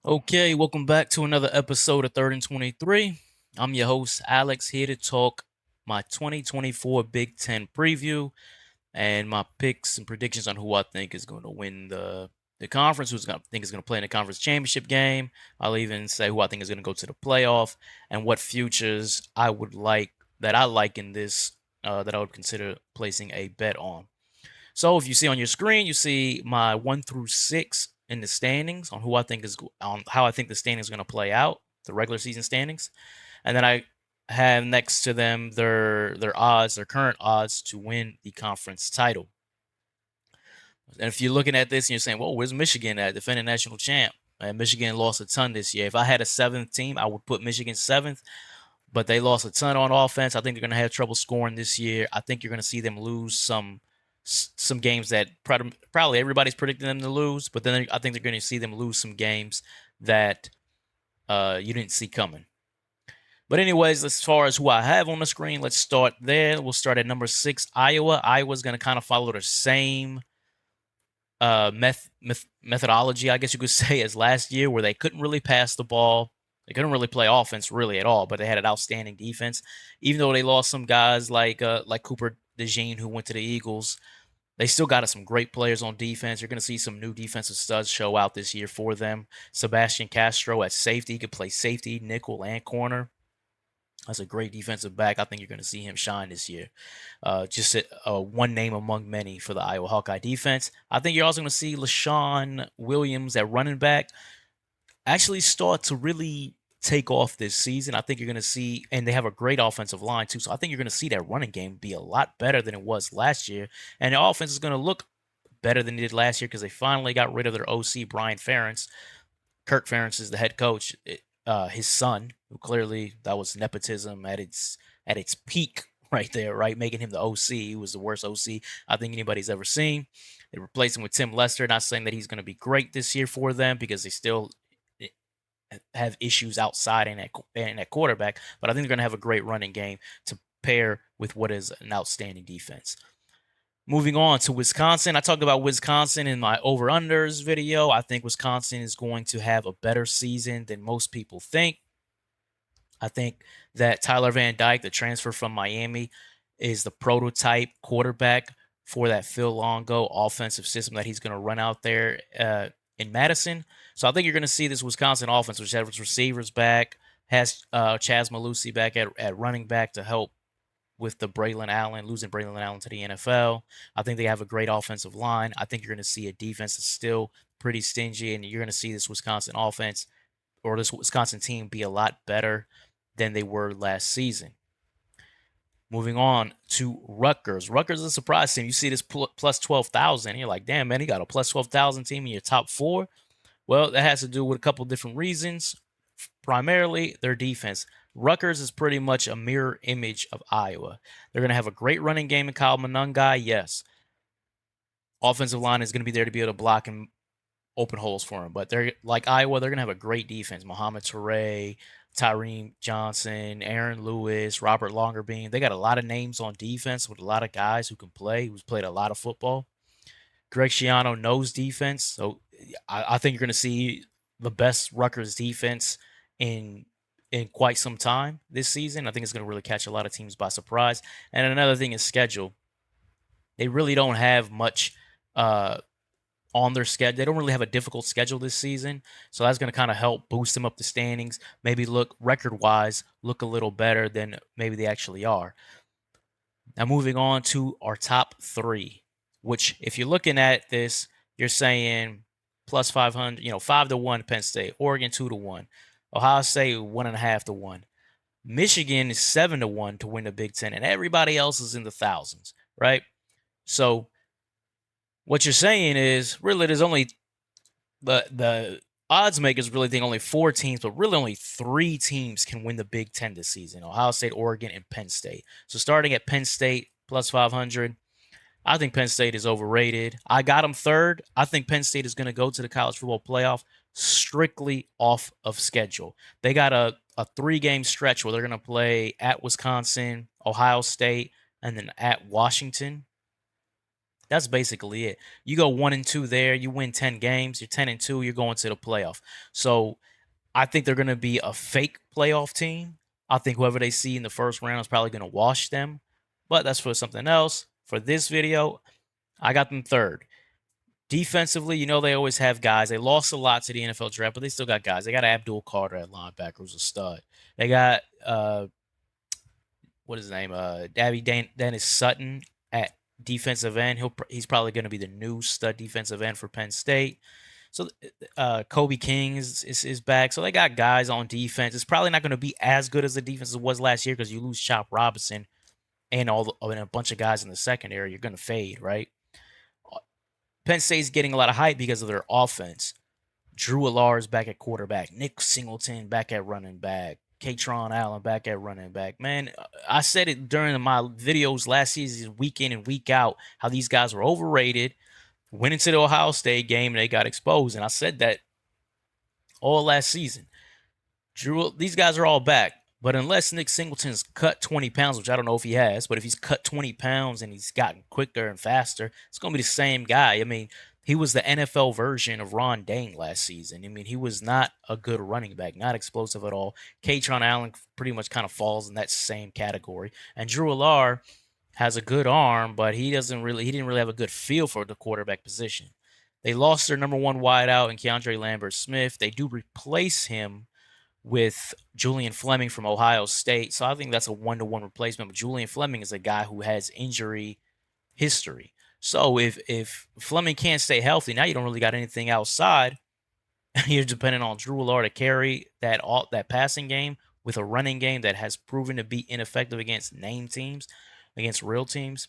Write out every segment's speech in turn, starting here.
Okay, welcome back to another episode of Third and 23. I'm your host, Alex, here to talk my 2024 Big Ten preview and my picks and predictions on who I think is going to win the conference, who's going to think is going to play in the conference championship game. I'll even say who I think is going to go to the playoff and what futures I like in this that I would consider placing a bet on. So if you see on your screen, you see my 1 through 6 in the standings on who I think is on how I think the standings are going to play out, the regular season standings, and then I have next to them their odds, their current odds to win the conference title. And if you're looking at this and you're saying, "Well, where's Michigan at, defending national champ?" And Michigan lost a ton this year. If I had a seventh team, I would put Michigan seventh, but they lost a ton on offense. I think they're going to have trouble scoring this year. I think you're going to see them lose some games that probably everybody's predicting them to lose, but then I think they're going to see them lose some games that you didn't see coming. But anyways, as far as who I have on the screen, let's start there. We'll start at number 6, Iowa. Iowa's going to kind of follow the same methodology, I guess you could say, as last year, where they couldn't really pass the ball. They couldn't really play offense really at all, but they had an outstanding defense. Even though they lost some guys like Cooper DeJean, who went to the Eagles, they still got some great players on defense. You're going to see some new defensive studs show out this year for them. Sebastian Castro at safety. He could play safety, nickel, and corner. That's a great defensive back. I think you're going to see him shine this year. Just one name among many for the Iowa Hawkeye defense. I think you're also going to see LaShawn Williams at running back actually start to really take off this season. I think you're going to see, and they have a great offensive line too. So I think you're going to see that running game be a lot better than it was last year. And the offense is going to look better than it did last year because they finally got rid of their OC, Brian Ferentz. Kirk Ferentz is the head coach. His son, who clearly that was nepotism at its peak right there, right? Making him the OC. He was the worst OC I think anybody's ever seen. They replaced him with Tim Lester. Not saying that he's going to be great this year for them because they still have issues outside and at quarterback, but I think they're going to have a great running game to pair with what is an outstanding defense. Moving on to Wisconsin. I talked about Wisconsin in my over-unders video. I think Wisconsin is going to have a better season than most people think. I think that Tyler Van Dyke, the transfer from Miami, is the prototype quarterback for that Phil Longo offensive system that he's going to run out there in Madison. So I think you're going to see this Wisconsin offense, which has receivers back, has Chaz Malusi back at running back to help with the losing Braylon Allen to the NFL. I think they have a great offensive line. I think you're going to see a defense that's still pretty stingy, and you're going to see this Wisconsin offense or this Wisconsin team be a lot better than they were last season. Moving on to Rutgers. Rutgers is a surprise team. You see this plus 12,000. You're like, damn, man, he got a plus 12,000 team in your top 4. Well, that has to do with a couple different reasons. Primarily, their defense. Rutgers is pretty much a mirror image of Iowa. They're going to have a great running game in Kyle Monangai, yes. Offensive line is going to be there to be able to block and open holes for him. But they're like Iowa, they're going to have a great defense. Mohamed Toure, Tyreen Johnson, Aaron Lewis, Robert Longerbeam. They got a lot of names on defense with a lot of guys who can play, who's played a lot of football. Greg Schiano knows defense, so I think you're going to see the best Rutgers defense in quite some time this season. I think it's going to really catch a lot of teams by surprise. And another thing is schedule. They really don't have much on their schedule. They don't really have a difficult schedule this season, so that's going to kind of help boost them up the standings. Maybe look record-wise, look a little better than maybe they actually are. Now, moving on to our top three, which if you're looking at this, you're saying plus 500, 5-1 Penn State, Oregon 2-1, Ohio State 1.5-1. Michigan is 7-1 to win the Big Ten, and everybody else is in the thousands, right? So what you're saying is really there's only the odds makers really think only 4 teams, but really only 3 teams can win the Big Ten this season: Ohio State, Oregon, and Penn State. So starting at Penn State plus 500, I think Penn State is overrated. I got them third. I think Penn State is going to go to the college football playoff strictly off of schedule. They got a 3-game stretch where they're going to play at Wisconsin, Ohio State, and then at Washington. That's basically it. You go 1-2 there, you win 10 games, you're 10-2, you're going to the playoff. So I think they're going to be a fake playoff team. I think whoever they see in the first round is probably going to wash them, but that's for something else. For this video, I got them third. Defensively, they always have guys. They lost a lot to the NFL draft, but they still got guys. They got Abdul Carter at linebacker, who's a stud. They got what is his name? Dennis Sutton at defensive end. He's probably going to be the new stud defensive end for Penn State. So Kobe King is back. So they got guys on defense. It's probably not going to be as good as the defense it was last year because you lose Chop Robinson and a bunch of guys in the secondary. You're going to fade, right? Penn State's getting a lot of hype because of their offense. Drew Allar back at quarterback. Nick Singleton back at running back. Katron Allen back at running back. Man, I said it during my videos last season, week in and week out, how these guys were overrated. Went into the Ohio State game and they got exposed. And I said that all last season. These guys are all back. But unless Nick Singleton's cut 20 pounds, which I don't know if he has, but if he's cut 20 pounds and he's gotten quicker and faster, it's going to be the same guy. I mean, he was the NFL version of Ron Dane last season. I mean, he was not a good running back, not explosive at all. Katron Allen pretty much kind of falls in that same category. And Drew Allar has a good arm, but he didn't really have a good feel for the quarterback position. They lost their number one wideout in Keandre Lambert-Smith. They do replace him with Julian Fleming from Ohio State. So I think that's a 1-to-1 replacement. But Julian Fleming is a guy who has injury history. So if Fleming can't stay healthy, now you don't really got anything outside. You're dependent on Drew Allar to carry that passing game with a running game that has proven to be ineffective against name teams, against real teams.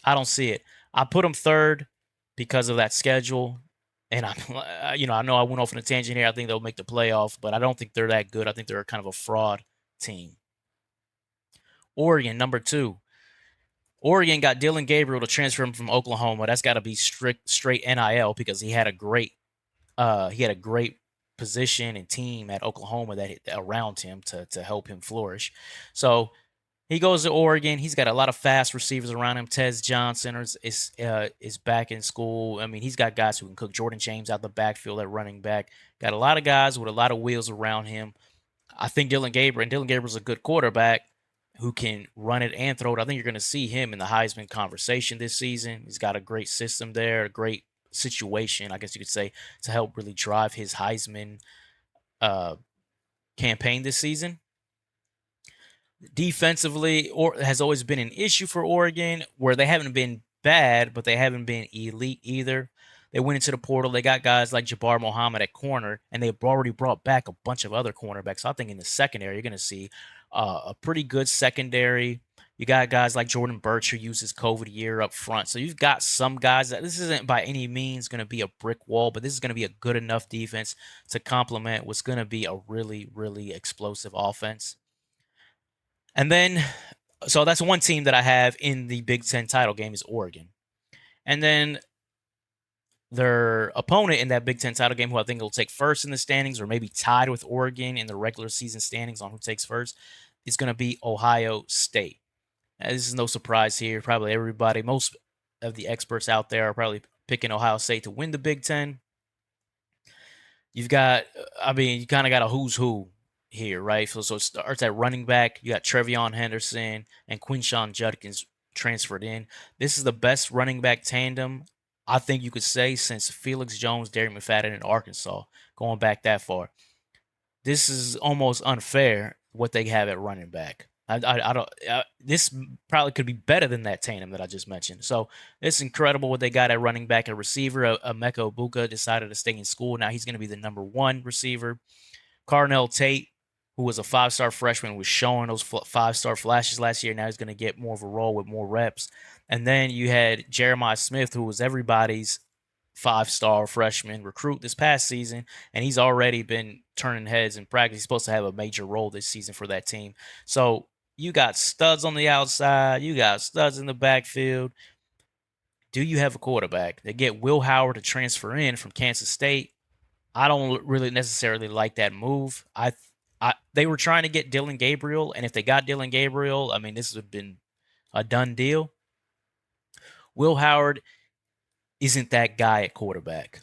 I don't see it. I put them third because of that schedule. And I know I went off on a tangent here. I think they'll make the playoff, but I don't think they're that good. I think they're kind of a fraud team. Oregon, number 2. Oregon got Dillon Gabriel to transfer him from Oklahoma. That's got to be straight NIL because he had a great position and team at Oklahoma around him to help him flourish. So he goes to Oregon. He's got a lot of fast receivers around him. Tez Johnson is back in school. I mean, he's got guys who can cook. Jordan James out the backfield at running back. Got a lot of guys with a lot of wheels around him. I think Dillon Gabriel's a good quarterback who can run it and throw it. I think you're going to see him in the Heisman conversation this season. He's got a great system there, a great situation, I guess you could say, to help really drive his Heisman campaign this season. Defensively, has always been an issue for Oregon, where they haven't been bad, but they haven't been elite either. They went into the portal. They got guys like Jabbar Muhammad at corner, and they've already brought back a bunch of other cornerbacks. So I think in the secondary, you're going to see a pretty good secondary. You got guys like Jordan Burch who uses COVID year up front. So you've got some guys that this isn't by any means going to be a brick wall, but this is going to be a good enough defense to complement what's going to be a really, really explosive offense. And then, so that's one team that I have in the Big Ten title game is Oregon. And then their opponent in that Big Ten title game, who I think will take first in the standings or maybe tied with Oregon in the regular season standings on who takes first, is going to be Ohio State. Now, this is no surprise here. Probably most of the experts out there are probably picking Ohio State to win the Big Ten. You kind of got a who's who here, right? So it starts at running back. You got Trevion Henderson and Quinshon Judkins transferred in. This is the best running back tandem I think you could say since Felix Jones, Derek McFadden in Arkansas, going back that far. This is almost unfair what they have at running back. I don't. This probably could be better than that tandem that I just mentioned. So it's incredible what they got at running back and receiver. Emeka Ibuka decided to stay in school. Now he's going to be the #1 receiver. Carnell Tate, who was a 5-star freshman, was showing those 5-star flashes last year. Now he's going to get more of a role with more reps. And then you had Jeremiah Smith, who was everybody's 5-star freshman recruit this past season, and he's already been turning heads in practice. He's supposed to have a major role this season for that team. So you got studs on the outside, you got studs in the backfield. Do you have a quarterback? They get Will Howard to transfer in from Kansas State. I don't really necessarily like that move. They were trying to get Dillon Gabriel, and if they got Dillon Gabriel, I mean, this would have been a done deal. Will Howard isn't that guy at quarterback.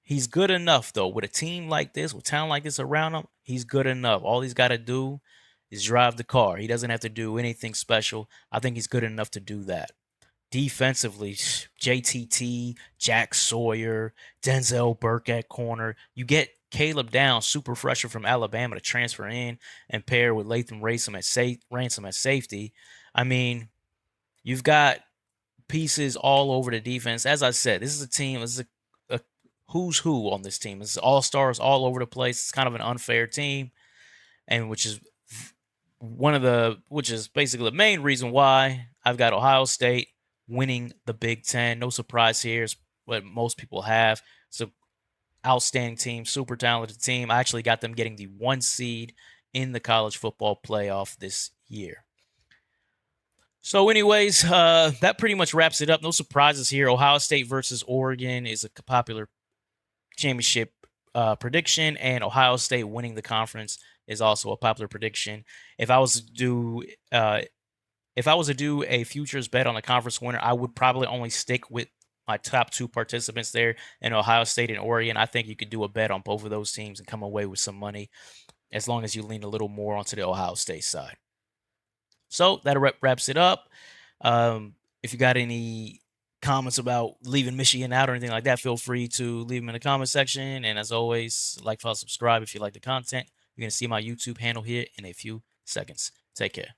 He's good enough though. With a team like this, with talent like this around him, he's good enough. All he's got to do is drive the car. He doesn't have to do anything special. I think he's good enough to do that. Defensively, JTT, Jack Sawyer, Denzel Burke at corner. You get Caleb Downs, super fresher from Alabama, to transfer in and pair with Latham Ransom at safety. I mean, you've got pieces all over the defense. As I said, this is a team. This is a who's who on this team. It's all stars all over the place. It's kind of an unfair team, and which is basically the main reason why I've got Ohio State winning the Big Ten. No surprise here. It's what most people have. It's an outstanding team, super talented team. I actually got them getting the 1 seed in the college football playoff this year. So, anyways, that pretty much wraps it up. No surprises here. Ohio State versus Oregon is a popular championship prediction, and Ohio State winning the conference is also a popular prediction. If I was to do a futures bet on a conference winner, I would probably only stick with my top 2 participants there in Ohio State and Oregon. I think you could do a bet on both of those teams and come away with some money as long as you lean a little more onto the Ohio State side. So that wraps it up. If you got any comments about leaving Michigan out or anything like that, feel free to leave them in the comment section. And as always, like, follow, subscribe if you like the content. You're going to see my YouTube handle here in a few seconds. Take care.